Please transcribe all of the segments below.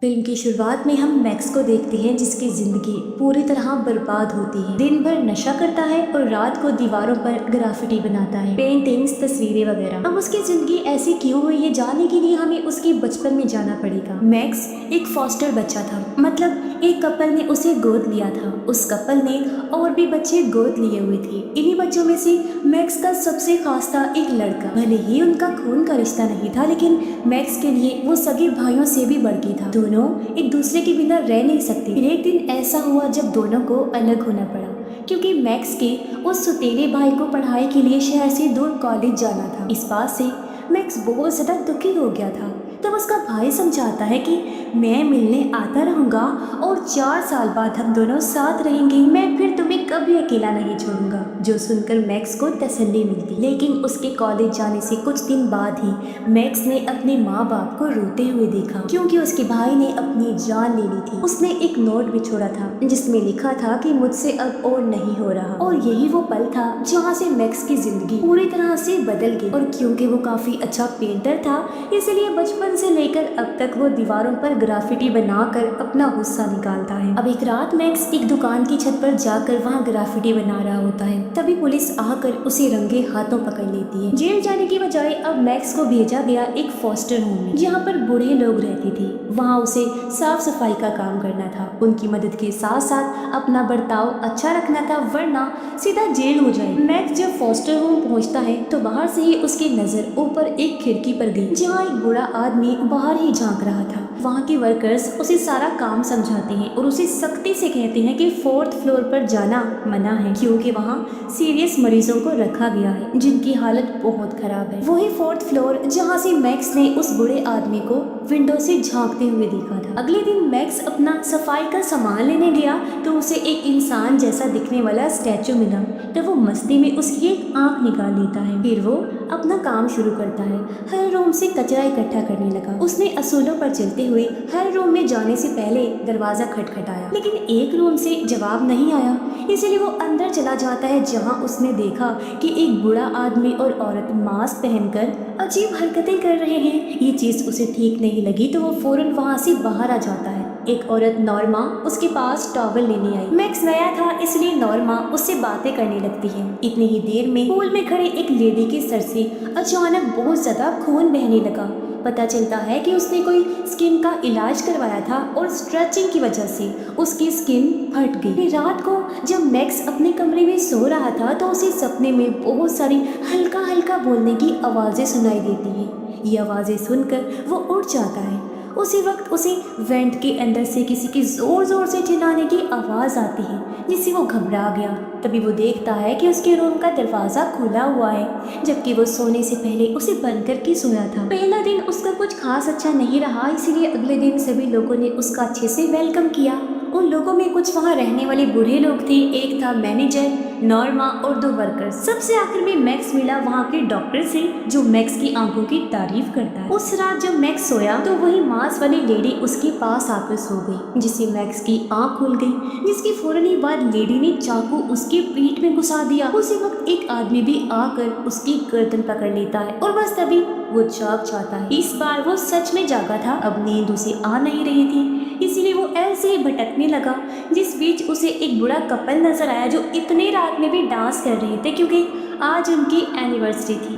Film की शुरुआत में हम मैक्स को देखते हैं जिसकी जिंदगी पूरी तरह बर्बाद होती है। दिन भर नशा करता है और रात को दीवारों पर ग्राफिटी बनाता है, पेंटिंग्स, तस्वीरें वगैरह। अब उसकी जिंदगी ऐसी क्यों हुई है, जानने के लिए हमें उसके बचपन में जाना पड़ेगा। मैक्स एक फॉस्टर बच्चा था, मतलब एक कपल ने उसे गोद लिया था। उस कपल ने और भी बच्चे गोद लिए हुए थे। इन्हीं बच्चों में से मैक्स का सबसे खास था एक लड़का। भले ही उनका खून का रिश्ता नहीं था, लेकिन मैक्स के लिए वो सगे भाइयों से भी बढ़ के था। दोनों एक दूसरे के बिना रह नहीं सकते। फिर एक दिन ऐसा हुआ जब दोनों को अलग होना पड़ा, क्योंकि मैक्स के उस सुतेले भाई को पढ़ाई के लिए शहर से दूर कॉलेज जाना था। इस बात से मैक्स बहुत ज्यादा दुखी हो गया था। तब उसका भाई समझाता है कि मैं मिलने आता रहूंगा और 4 साल बाद हम दोनों साथ रहेंगे। मैं फिर तुम्हें कभी अकेला नहीं छोड़ूंगा। जो सुनकर मैक्स को तसल्ली मिलती, लेकिन उसके कॉलेज जाने से कुछ दिन बाद ही मैक्स ने अपने माँ बाप को रोते हुए देखा, क्योंकि उसके भाई ने अपनी जान ले ली थी। उसने एक नोट भी छोड़ा था जिसमें लिखा था कि मुझसे अब और नहीं हो रहा। और यही वो पल था जहाँ से मैक्स की जिंदगी पूरी तरह से बदल गई। और क्योंकि वो काफी अच्छा पेंटर था, इसलिए बचपन से लेकर अब तक वो दीवारों पर ग्राफिटी बनाकर अपना गुस्सा निकालता है। अब एक रात मैक्स एक दुकान की छत पर जाकर वहाँ ग्राफिटी बना रहा होता है। तभी पुलिस आकर उसे रंगे हाथों पकड़ लेती है। जेल जाने की बजाय अब मैक्स को भेजा गया एक फॉस्टर होम में, जहाँ पर बूढ़े लोग रहते थे। वहाँ उसे साफ सफाई का काम करना था, उनकी मदद के साथ साथ अपना बर्ताव अच्छा रखना था, वरना सीधा जेल हो जाए। मैक्स जब फॉस्टर होम पहुँचता है तो बाहर से ही उसकी नजर ऊपर एक खिड़की पर गई, जहाँ एक बूढ़ा आदमी बाहर ही झांक रहा था। वहाँ के वर्कर्स उसे सारा काम समझाते हैं और उसे सख्ती से कहते हैं कि 4th फ्लोर पर जाना मना है, क्योंकि वहाँ सीरियस मरीजों को रखा गया है जिनकी हालत बहुत खराब है। वही 4th फ्लोर जहाँ से मैक्स ने उस बूढ़े आदमी को विंडो से झांकते हुए देखा था। अगले दिन मैक्स अपना सफाई का सामान लेने गया तो उसे एक इंसान जैसा दिखने वाला स्टैचू मिला। तो वो मस्ती में उसकी एक आंख निकाल लेता है। फिर वो अपना काम शुरू करता है, हर रूम से कचरा इकट्ठा करने लगा। उसने असूलों पर चलते हुए हर रूम में जाने से पहले दरवाजा खटखटाया, लेकिन एक रूम से जवाब नहीं आया। इसलिए वो अंदर चला जाता है, जहां उसने देखा कि एक बूढ़ा आदमी और औरत मास्क पहनकर अजीब हरकतें कर रहे हैं। ये चीज उसे ठीक नहीं लगी तो वो फौरन वहां से बाहर आ जाता है। एक औरत नॉर्मा उसके पास टॉवल लेने आई। मैक्स नया था, इसलिए नॉर्मा उससे बातें करने लगती है। इतनी ही देर में पूल में खड़े एक लेडी के सर से अचानक बहुत ज्यादा खून बहने लगा। पता चलता है कि उसने कोई स्किन का इलाज करवाया था और स्ट्रेचिंग की वजह से उसकी स्किन फट गई। रात को जब मैक्स अपने कमरे में सो रहा था तो उसे सपने में बहुत सारी हल्का हल्का बोलने की आवाजें सुनाई देती हैं। ये आवाजें सुनकर वो उठ जाता है। उसी वक्त उसे वेंट के अंदर से किसी की जोर जोर से चिल्लाने की आवाज आती है, जिससे वो घबरा गया। तभी वो देखता है कि उसके रूम का दरवाजा खुला हुआ है, जबकि वो सोने से पहले उसे बंद करके सोया था। पहला दिन उसका कुछ खास अच्छा नहीं रहा, इसीलिए अगले दिन सभी लोगों ने उसका अच्छे से वेलकम किया। उन लोगों में कुछ वहाँ रहने वाले बूढ़े लोग थे, एक था मैनेजर, नॉर्मा और 2 वर्कर्स। सबसे आखिर में मैक्स मिला वहाँ के डॉक्टर से, जो मैक्स की आंखों की तारीफ करता है। उस रात जब मैक्स सोया तो वही मांस वाली लेडी उसके पास आकर सो गई, जिससे मैक्स की आंख खुल गई, जिसकी फौरन ही बाद लेडी ने चाकू उसके पीठ में घुसा दिया। उसी वक्त एक आदमी भी आकर उसकी गर्दन पकड़ लेता है और बस तभी वो जाग जाता है। इस बार वो सच में जागा था, अब नींद उसे आ नहीं रही थी, इसीलिए वो ऐसे ही भटकने लगा। जिस बीच उसे एक बूढ़ा कपल नजर आया जो इतने रात में भी डांस कर रहे थे, क्योंकि आज उनकी एनिवर्सरी थी।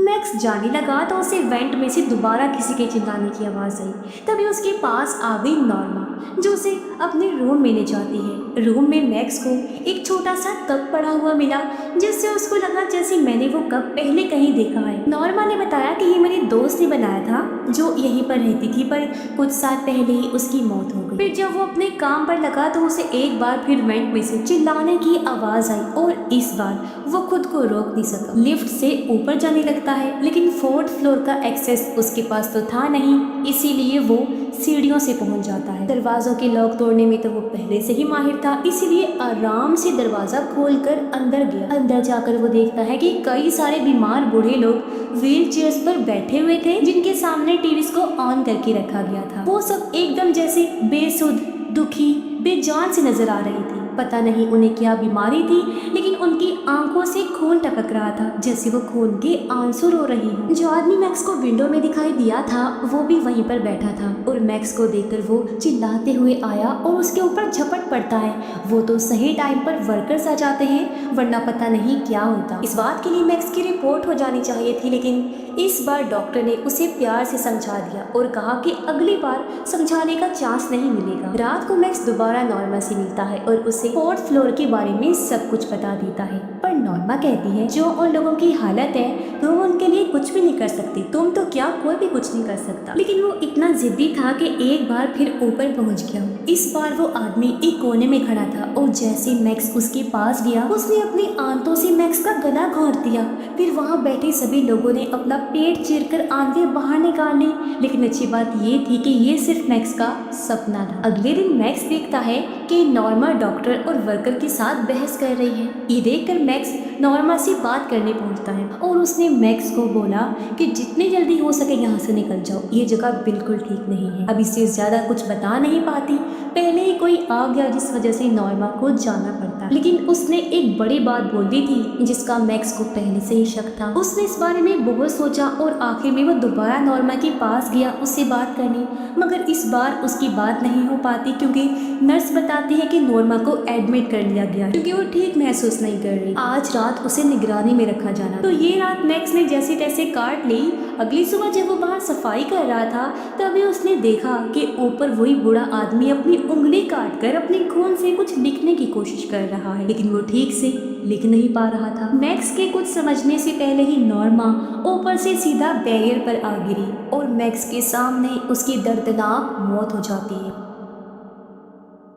मैक्स जाने लगा तो उसे वेंट में से दोबारा किसी के चिल्लाने की आवाज आई। तभी उसके पास आ गई नॉर्मा, जो उसे अपने रूम में ले जाती है। रूम में मैक्स को एक छोटा सा कप पड़ा हुआ मिला, जिससे उसको लगा जैसे मैंने वो कप पहले कहीं देखा है। नॉर्मा ने बताया कि ये मेरे दोस्त ने बनाया था, जो यहीं पर रहती थी, पर कुछ साल पहले ही उसकी मौत हो गई। फिर जब वो अपने काम पर लगा तो उसे एक बार फिर वेंट में से चिल्लाने की आवाज आई, और इस बार वो खुद को रोक नहीं सका। लिफ्ट से ऊपर जाने लगता है, लेकिन 4th फ्लोर का एक्सेस उसके पास तो था नहीं, इसीलिए वो सीढ़ियों से पहुंच जाता है। दरवाजों के लॉक तोड़ने में तो वो पहले से ही माहिर था, इसीलिए आराम से दरवाजा खोलकर अंदर गया। अंदर जाकर वो देखता है कि कई सारे बीमार बूढ़े लोग व्हील चेयर्स पर बैठे हुए थे, जिनके सामने टीवी को ऑन करके रखा गया था। वो सब एकदम जैसे बेसुध, दुखी, बेजान से नजर आ रही थी। पता नहीं उन्हें क्या बीमारी थी, लेकिन उनकी आंखों से खून टपक रहा था, जैसे वो खून के आंसू रो रही हो। जो आदमी मैक्स को विंडो में दिखाई दिया था वो भी वहीं पर बैठा था और मैक्स को देखकर वो चिल्लाते हुए आया और उसके ऊपर झपट पड़ता है। वो तो सही टाइम पर वर्कर्स आ जाते हैं, वरना पता नहीं क्या होता। इस बात के लिए मैक्स की रिपोर्ट हो जानी चाहिए थी, लेकिन इस बार डॉक्टर ने उसे प्यार से समझा दिया और कहा कि अगली बार समझाने का चांस नहीं मिलेगा। रात को मैक्स दोबारा नॉर्मा से मिलता है और उसे 4th फ्लोर के बारे में सब कुछ बता देता है, पर नॉर्मा कहती है जो उन लोगों की हालत है तुम उनके लिए कुछ भी नहीं कर सकती, तुम तो क्या कोई भी कुछ नहीं कर सकता। लेकिन वो इतना जिद्दी था कि एक बार फिर ऊपर पहुंच गया। इस बार वो आदमी एक कोने में खड़ा था और जैसे मैक्स उसके पास गया उसने अपनी आंतों से मैक्स का गला घोंट दिया। फिर वहाँ बैठे सभी लोगों ने अपना पेट चीरकर आंतें बाहर निकाल ली, लेकिन अच्छी बात ये थी कि ये सिर्फ मैक्स का सपना था। अगले दिन मैक्स देखता है कि नॉर्मा डॉक्टर और वर्कर के साथ बहस कर रही है। ये देखकर मैक्स नॉर्मा से बात करने पहुंचता है और उसने मैक्स को बोला कि जितनी जल्दी हो सके यहाँ से निकल जाओ, ये जगह बिल्कुल ठीक नहीं है। अब इससे ज्यादा कुछ बता नहीं पाती, पहले ही कोई आ गया जिस वजह से नॉर्मा को जाना पड़ता। लेकिन उसने एक बड़ी बात बोल दी थी जिसका मैक्स को पहले से ही शक था। उसने इस बारे में बहुत सोचा और आखिर में वो दोबारा नॉर्मा के पास गया उससे बात करने, मगर इस बार उसकी बात नहीं हो पाती क्योंकि नर्स बताती है कि नॉर्मा को एडमिट कर लिया गया क्योंकि वो ठीक महसूस नहीं कर रही। आज रात उसे निगरानी में रखा जाना। तो ये रात मैक्स ने जैसे तैसे काट ली। अगली सुबह जब वो बाहर सफाई कर रहा था तभी उसने देखा कि ऊपर वही बूढ़ा आदमी अपनी उंगली काटकर अपने खून से कुछ लिखने की कोशिश कर रहा है, लेकिन वो ठीक से लिख नहीं पा रहा था। मैक्स के कुछ समझने से पहले ही नॉर्मा ऊपर से सीधा बैरियर पर आ गिरी और मैक्स के सामने उसकी दर्दनाक मौत हो जाती है।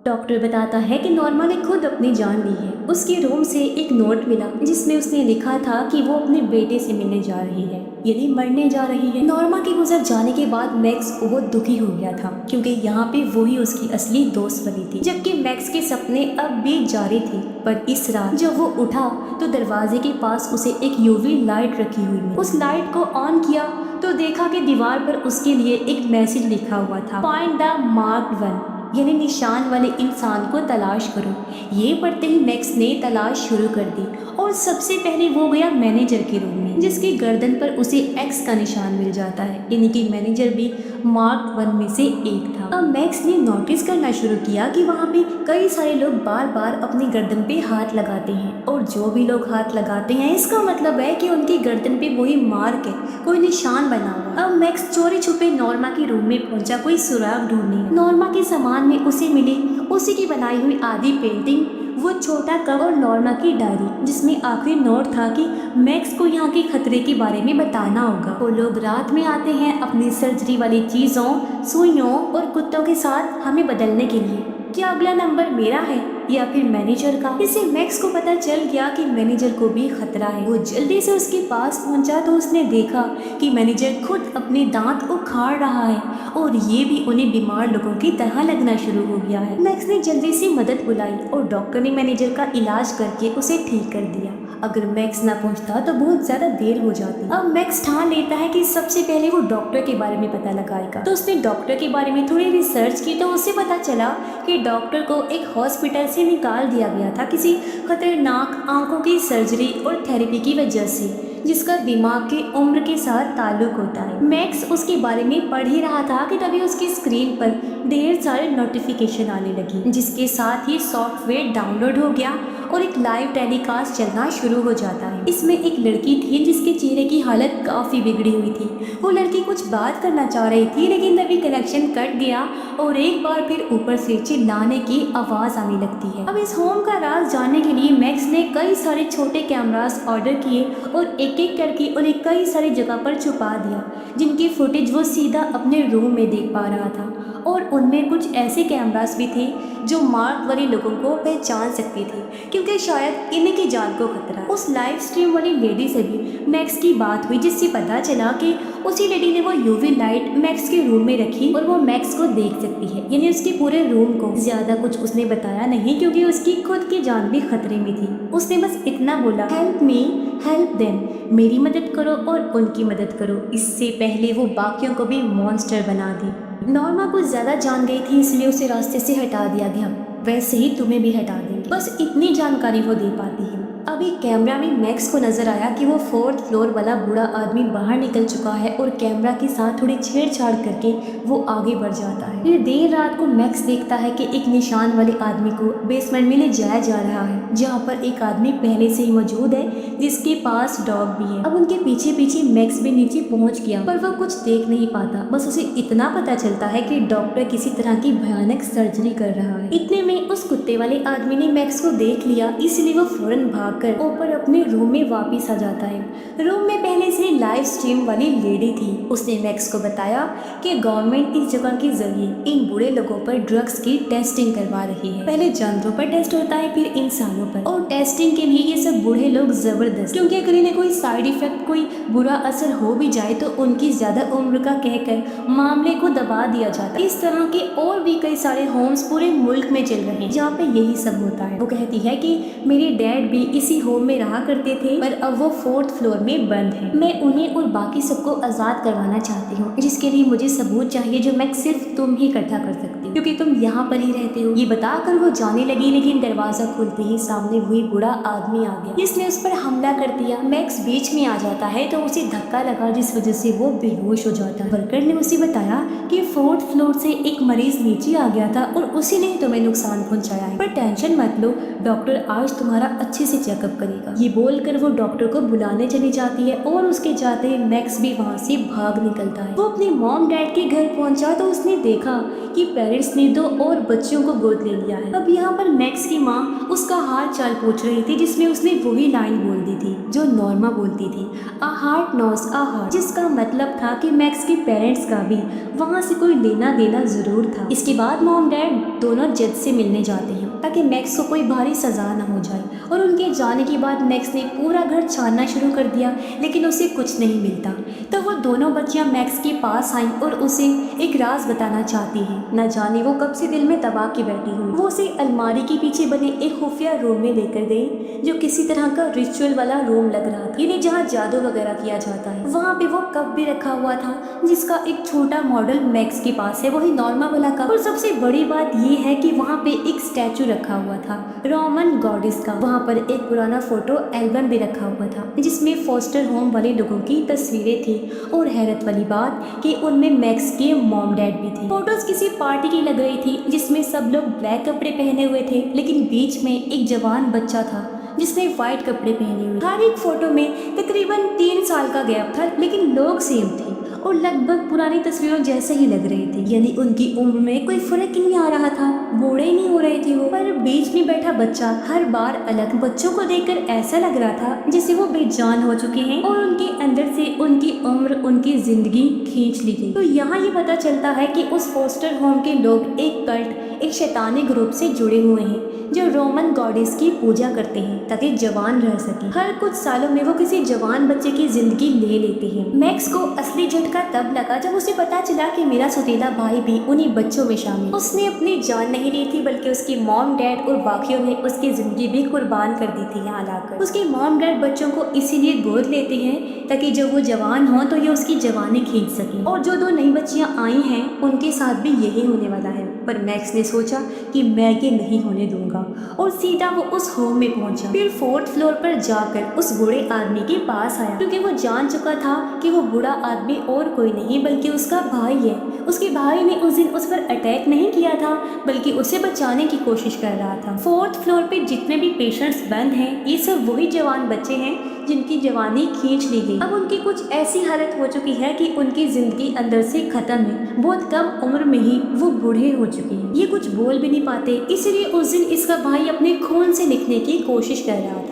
डॉक्टर बताता है कि नॉर्मा ने खुद अपनी जान ली है। उसके रूम से एक नोट मिला जिसमें उसने लिखा था कि वो अपने बेटे से मिलने जा रही है, यानी मरने जा रही है। नॉर्मा के गुजर जाने के बाद मैक्स बहुत दुखी हो गया था क्योंकि यहाँ पे वही उसकी असली दोस्त बनी थी, जबकि मैक्स के सपने अब भी जारी थे। पर इस रात जब वो उठा तो दरवाजे के पास उसे एक यूवी लाइट रखी हुई है। उस लाइट को ऑन किया तो देखा कि दीवार पर उसके लिए एक मैसेज लिखा हुआ था, फाइंड द मार्क्ड वन, यानी निशान वाले इंसान को तलाश करो। ये पढ़ते ही मैक्स ने तलाश शुरू कर दी और सबसे पहले वो गया मैनेजर के रूम में, जिसकी गर्दन पर उसे एक्स का निशान मिल जाता है, यानी कि मैनेजर भी मार्क 1 में से एक था। अब मैक्स ने नोटिस करना शुरू किया कि वहाँ पे कई सारे लोग बार बार अपनी गर्दन पे हाथ लगाते हैं और जो भी लोग हाथ लगाते हैं इसका मतलब है कि उनकी गर्दन पे वही मार्क है, कोई निशान बना हुआ। अब मैक्स चोरी छुपे नॉर्मा के रूम में पहुंचा कोई सुराग ढूंढने। नॉर्मा के सामान में उसे मिली उसी की बनाई हुई आधी पेंटिंग, वो छोटा कप और नॉर्मा की डायरी जिसमें आखिरी नोट था कि मैक्स को यहाँ के खतरे के बारे में बताना होगा। वो लोग रात में आते हैं अपनी सर्जरी वाली चीज़ों, सुइयों और कुत्तों के साथ हमें बदलने के लिए। क्या अगला नंबर मेरा है या फिर मैनेजर का? इससे मैक्स को पता चल गया कि मैनेजर को भी खतरा है। वो जल्दी से उसके पास पहुंचा तो उसने देखा कि मैनेजर खुद अपने दांत उखाड़ रहा है और ये भी उन्हें बीमार लोगों की तरह लगना शुरू हो गया है। मैक्स ने जल्दी से मदद बुलाई और डॉक्टर ने मैनेजर का इलाज करके उसे ठीक कर दिया। अगर मैक्स ना पहुंचता तो बहुत ज्यादा देर हो जाती। अब मैक्स ठान लेता है कि सबसे पहले वो डॉक्टर के बारे में पता लगाएगा। तो उसने डॉक्टर के बारे में थोड़ी रिसर्च की तो उसे पता चला कि डॉक्टर को एक हॉस्पिटल से निकाल दिया गया था किसी खतरनाक आंखों की सर्जरी और थेरेपी की वजह से, जिसका दिमाग की उम्र के साथ ताल्लुक होता है। मैक्स उसके बारे में पढ़ ही रहा था कि तभी उसकी स्क्रीन पर ढेर सारे नोटिफिकेशन आने लगी, जिसके साथ ही सॉफ्टवेयर डाउनलोड हो गया और एक लाइव टेलीकास्ट चलना शुरू हो जाता है। इसमें एक लड़की थी जिसके चेहरे की हालत काफी बिगड़ी हुई थी। वो लड़की कुछ बात करना चाह रही थी लेकिन तभी कनेक्शन कट गया और एक बार फिर ऊपर से चिल्लाने की आवाज आने लगती है। अब इस होम का राज जानने के लिए मैक्स ने कई सारे छोटे कैमरास ऑर्डर किए और एक एक करके उन्हें कई सारी जगह पर छुपा दिया, जिनकी फुटेज वो सीधा अपने रूम में देख पा रहा था। और उनमें कुछ ऐसे कैमरास भी थे जो मार्क वाले लोगों को पहचान सकती थी क्योंकि शायद इन्हीं की जान को खतरा। उस लाइव स्ट्रीम वाली लेडी से भी मैक्स की बात हुई जिससे पता चला कि उसी लेडी ने वो यूवी लाइट मैक्स के रूम में रखी और वो मैक्स को देख सकती है, यानी उसके पूरे रूम को। ज्यादा कुछ उसने बताया नहीं क्योंकि उसकी खुद की जान भी खतरे में थी। उसने बस इतना बोला, हेल्प मी हेल्प देम, मेरी मदद करो और उनकी मदद करो। इससे पहले वो बाकियों को भी मॉन्स्टर बना दी। नॉर्मा कुछ ज्यादा जान गई थी इसलिए उसे रास्ते से हटा दिया गया, वैसे ही तुम्हें भी हटा देंगे। करेंगे। बस इतनी जानकारी वो दे पाती है। अभी कैमरा में मैक्स को नजर आया कि वो 4th फ्लोर वाला बूढ़ा आदमी बाहर निकल चुका है और कैमरा के साथ थोड़ी छेड़छाड़ करके वो आगे बढ़ जाता है। फिर देर रात को मैक्स देखता है कि एक निशान वाले आदमी को बेसमेंट में ले जाया जा रहा है, जहाँ पर एक आदमी पहले से ही मौजूद है जिसके पास डॉग भी है। अब उनके पीछे पीछे मैक्स भी नीचे पहुंच गया, पर वो कुछ देख नहीं पाता। बस उसे इतना पता चलता है कि डॉक्टर किसी तरह की भयानक सर्जरी कर रहा है। इतने में उस कुत्ते वाले आदमी ने मैक्स को देख लिया, इसलिए वो फौरन भागकर ऊपर अपने रूम में वापस आ जाता है। रूम में पहले से लाइव स्ट्रीम वाली लेडी थी। उसने मैक्स को बताया कि गवर्नमेंट इस जगह के जरिए इन बूढ़े लोगों पर ड्रग्स की टेस्टिंग करवा रही है। पहले जानवरों पर टेस्ट होता है, फिर इंसानों पर, और टेस्टिंग के लिए ये सब बूढ़े लोग जबरदस्त, क्योंकि अगर इन्हें कोई साइड इफेक्ट, कोई बुरा असर हो भी जाए तो उनकी ज्यादा उम्र का कहकर मामले को दबा दिया जाता है। इस तरह के और भी कई सारे होम्स पूरे मुल्क में चल रहे हैं जहाँ पे यही सब होता है। वो कहती है कि मेरे डैड भी इसी होम में रहा करते थे, पर अब वो 4th फ्लोर में बंद है। मैं उन्हें और बाकी सबको आजाद करवाना चाहती हूँ, जिसके लिए मुझे सबूत चाहिए जो मैं सिर्फ तुम ही इकट्ठा कर सकती हूँ, क्योंकि तुम यहाँ पर ही रहते हो। ये बताकर वो जाने लगी, लेकिन दरवाजा खुलते ही सामने वही बूढ़ा आदमी आ गया, जिसने उस पर हमला कर दिया। मैक्स बीच में आ जाता है तो उसे धक्का लगा, जिस वजह से वो बेहोश हो जाता है। वर्कर ने उसे बताया कि 4th फ्लोर से एक मरीज नीचे आ गया था और उसी ने तुम्हें नुकसान पहुंचाया है, पर टेंशन मत लो, डॉक्टर आज तुम्हारा अच्छे से चेकअप करेगा। ये बोलकर वो डॉक्टर को बुलाने चली जाती है और उसके जाते ही मैक्स भी वहाँ से भाग निकलता है। वो अपने मॉम डैड के घर पहुंचा तो उसने देखा कि पेरेंट्स ने 2 और बच्चों को गोद ले लिया है। अब यहाँ पर मैक्स की माँ उसका हाल चाल पूछ रही थी, जिसमें उसने वही लाइन बोल दी थी जो नॉर्मा बोलती थी, a heart knows a heart, जिसका मतलब था कि मैक्स के पेरेंट्स का भी वहाँ से कोई लेना देना जरूर था। इसके बाद मॉम डैड दोनों जज से मिलने जाते हैं ताकि मैक्स को कोई भारी सजा न हो जाए, और उनके जाने के बाद मैक्स ने पूरा घर छानना शुरू कर दिया, लेकिन उसे कुछ नहीं मिलता। तो वो दोनों बच्चियां मैक्स के पास आईं और उसे एक राज बताना चाहती हैं। न जाने वो कब से दिल में दबा के बैठी हुई। वो उसे अलमारी के पीछे बने एक खुफिया रूम में लेकर गई, जो किसी तरह का रिचुअल वाला रूम लग रहा था, यानी जहाँ जादू वगैरह किया जाता है। वहाँ पे वो कप भी रखा हुआ था, जिसका एक छोटा मॉडल मैक्स के पास है, वही नॉर्मा वाला कप। और सबसे बड़ी बात ये है कि वहाँ पे एक स्टैचू रखा हुआ था रोमन गॉडेस का। वहाँ पर एक पुराना फोटो एल्बम भी रखा हुआ था, जिसमें फॉस्टर होम वाले लोगों की तस्वीरें थी, और हैरत वाली बात कि उनमें मैक्स के मॉम डैड भी थे। फोटोज किसी पार्टी की लग रही थी, जिसमें सब लोग ब्लैक कपड़े पहने हुए थे, लेकिन बीच में एक जवान बच्चा था जिसने व्हाइट कपड़े पहने हुए। हर एक फोटो में तकरीबन 3 साल का गैप था, लेकिन लोग सेम थे और लगभग पुरानी तस्वीरों जैसे ही लग रहे थे, यानी उनकी उम्र में कोई फर्क ही नहीं आ रहा था, बूढ़े नहीं हो रहे थे वो। पर बीच में बैठा बच्चा हर बार अलग। बच्चों को देखकर ऐसा लग रहा था जैसे वो बेजान हो चुके हैं और उनके अंदर से उनकी उम्र, उनकी जिंदगी खींच ली गई। तो यहाँ ये पता चलता है कि उस फोस्टर होम के लोग एक कल्ट, एक शैतानी ग्रुप से जुड़े हुए हैं जो रोमन गॉडेस की पूजा करते हैं ताकि जवान रह सके। हर कुछ सालों में वो किसी जवान बच्चे की जिंदगी ले लेते हैं। मैक्स को असली झटका तब लगा जब उसे पता चला कि मेरा सौतेला भाई भी उन्हीं बच्चों में शामिल। उसने अपनी जान नहीं ली थी, बल्कि उसकी मॉम डैड और बाकियों ने उसकी जिंदगी भी कुर्बान कर दी थी यहाँ लाकर। उसके मॉम डैड बच्चों को इसीलिए गोद लेते हैं ताकि जब वो जवान हो तो ये उसकी जवानी खींच सके। और जो 2 नई बच्चियां आई हैं उनके साथ भी यही होने वाला है, पर मैक्स ने सोचा कि मैं ये नहीं होने दूंगा और सीधा वो उस होम में पहुंचा। फिर 4th फ्लोर पर जाकर उस बूढ़े आदमी के पास आया, क्योंकि वो जान चुका था कि वो बूढ़ा आदमी और कोई नहीं बल्कि उसका भाई है। उसके भाई ने उस दिन उस पर अटैक नहीं किया था, बल्कि उसे बचाने की कोशिश कर रहा था। 4th फ्लोर पे जितने भी पेशेंट्स बंद हैं, ये सब वही जवान बच्चे हैं जिनकी जवानी खींच ली गई। अब उनकी कुछ ऐसी हालत हो चुकी है कि उनकी जिंदगी अंदर से खत्म है। बहुत कम उम्र में ही वो बूढ़े हो चुके हैं, ये कुछ बोल भी नहीं पाते। इसलिए उस दिन इसका भाई अपने खून से लिखने की कोशिश कर रहा था।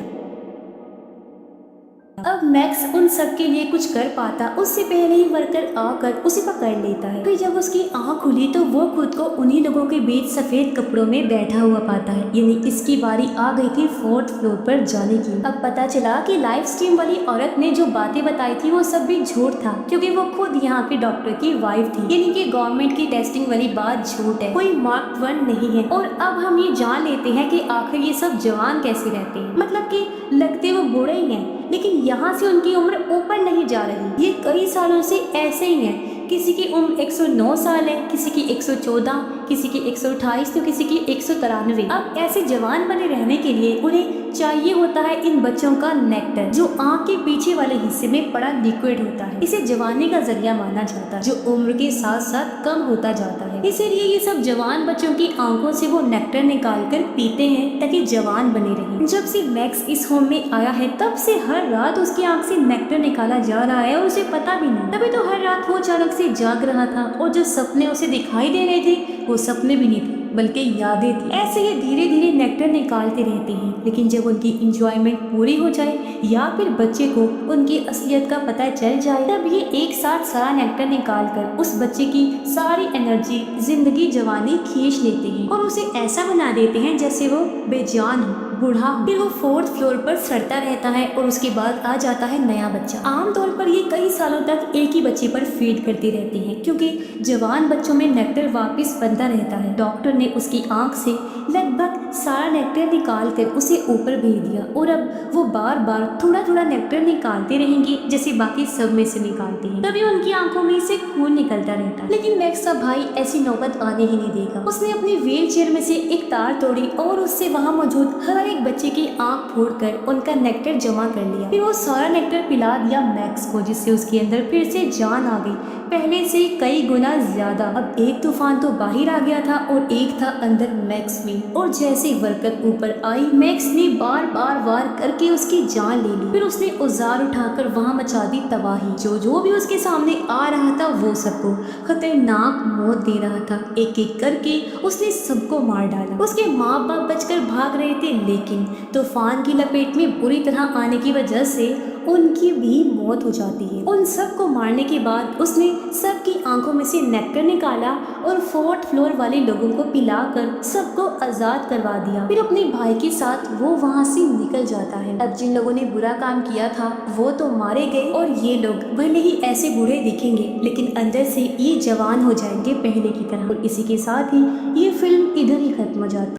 अब मैक्स उन सब के लिए कुछ कर पाता उससे पहले ही वर्कर आकर उसे पकड़ लेता है। फिर जब उसकी आंख खुली तो वो खुद को उन्हीं लोगों के बीच सफेद कपड़ों में बैठा हुआ पाता है, यानी इसकी बारी आ गई थी 4th फ्लोर पर जाने की। अब पता चला कि लाइव स्ट्रीम वाली औरत ने जो बातें बताई थी वो सब भी झूठ था, क्योंकि वो खुद यहाँ के डॉक्टर की वाइफ थी, यानी कि गवर्नमेंट की टेस्टिंग वाली बात झूठ है, कोई मार्क 1 नहीं है। और अब हम ये जान लेते हैं कि आखिर ये सब जवान कैसे रहते हैं, मतलब कि लगते वो बूढ़े ही हैं, लेकिन यहाँ से उनकी उम्र ऊपर नहीं जा रही। ये कई सालों से ऐसे ही है, किसी की उम्र 109 साल है, किसी की 114, किसी की 128 तो किसी की 193। अब ऐसे जवान बने रहने के लिए उन्हें चाहिए होता है इन बच्चों का नेक्टर, जो आँख के पीछे वाले हिस्से में बड़ा लिक्विड होता है। इसे जवानी का जरिया माना जाता है, जो उम्र के साथ साथ कम होता जाता है। इसीलिए ये सब जवान बच्चों की आंखों से वो नेक्टर निकाल कर पीते हैं ताकि जवान बने रहे। जब से मैक्स इस होम में आया है तब से हर रात उसकी आंख से नेक्टर निकाला जा रहा है और उसे पता भी नहीं। तभी तो हर रात वो अचानक से जाग रहा था और जो सपने उसे दिखाई दे रहे थे वो सपने भी नहीं थे बल्कि यादें थी। ऐसे ये धीरे धीरे नेक्टर निकालते रहते हैं, लेकिन जब उनकी इंजॉयमेंट पूरी हो जाए या फिर बच्चे को उनकी असलियत का पता चल जाए तब ये एक साथ सारा नेक्टर निकाल कर उस बच्चे की सारी एनर्जी, जिंदगी, जवानी खींच लेते हैं और उसे ऐसा बना देते हैं जैसे वो बेजान हो, बूढ़ा हो। फिर वो 4th फ्लोर पर सड़ता रहता है और उसके बाद आ जाता है नया बच्चा। आमतौर पर ये कई सालों तक एक ही बच्चे पर फीड करती रहती है क्योंकि जवान बच्चों में नेक्टर वापस बनता रहता है। डॉक्टर ने उसकी आंख से लगभग सारा नेक्टर निकाल कर उसे ऊपर भेज दिया और अब वो बार बार थोड़ा थोड़ा नेक्टर निकालते रहेंगे जैसे बाकी सब में से निकालते हैं। तभी उनकी आंखों में से खून निकलता रहता है। लेकिन मैक्स का भाई ऐसी नौबत आने ही नहीं देगा। उसने अपनी व्हील चेयर में से एक तार तोड़ी और उससे वहाँ मौजूद हर एक बच्चे की आंख फोड़कर उनका नेक्टर जमा कर लिया। फिर वो सारा नेक्टर पिला दिया मैक्स को, जिससे उसके अंदर फिर से जान आ गई, पहले से कई गुना ज्यादा। अब एक तूफान तो बाहर आ गया था और एक था अंदर मैक्स में। और जैसे बरकत ऊपर आई, मैक्स ने बार बार वार करके उसकी जान ले ली। फिर उसने औजार उठाकर वहां मचा दी तबाही। जो भी उसके सामने आ रहा था वो सबको खतरनाक मौत दे रहा था। एक एक करके उसने सबको मार डाला। उसके माँ बाप बचकर भाग रहे थे, लेकिन तूफान की लपेट में बुरी तरह आने की वजह से उनकी भी मौत हो जाती है। उन सबको मारने के बाद उसने सबकी आंखों में से नेक्टर निकाला और 4th फ्लोर वाले लोगों को पिलाकर सबको आजाद करवा दिया। फिर अपने भाई के साथ वो वहाँ से निकल जाता है। अब जिन लोगों ने बुरा काम किया था वो तो मारे गए और ये लोग भले ही ऐसे बूढ़े दिखेंगे लेकिन अंदर से ये जवान हो जाएंगे पहले की तरह। और इसी के साथ ही ये फिल्म इधर ही खत्म हो जाती है।